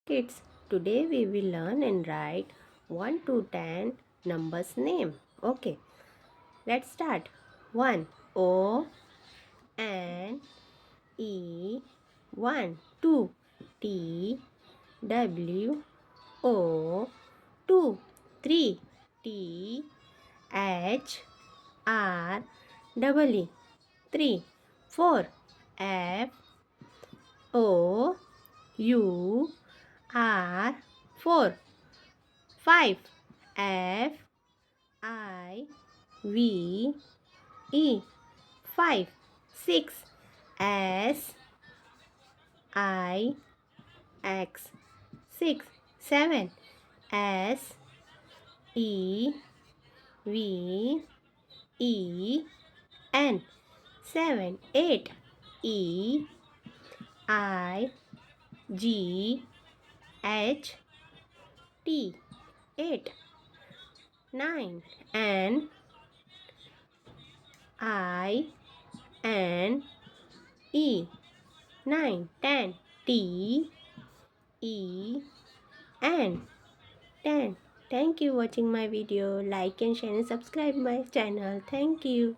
Kids, today we will learn and write 1 to 10 numbers name. Okay, let's start. 1 O N E 1 2 T W O 2 3 T H R E 3 4 F O U R 4 5 F I V E 5 6 S I X 6 7 S E V E N 7 8 E I G H T 8 9 N I N E 9 10 T E N 10. Thank you watching my video. Like and share and subscribe my channel. Thank you.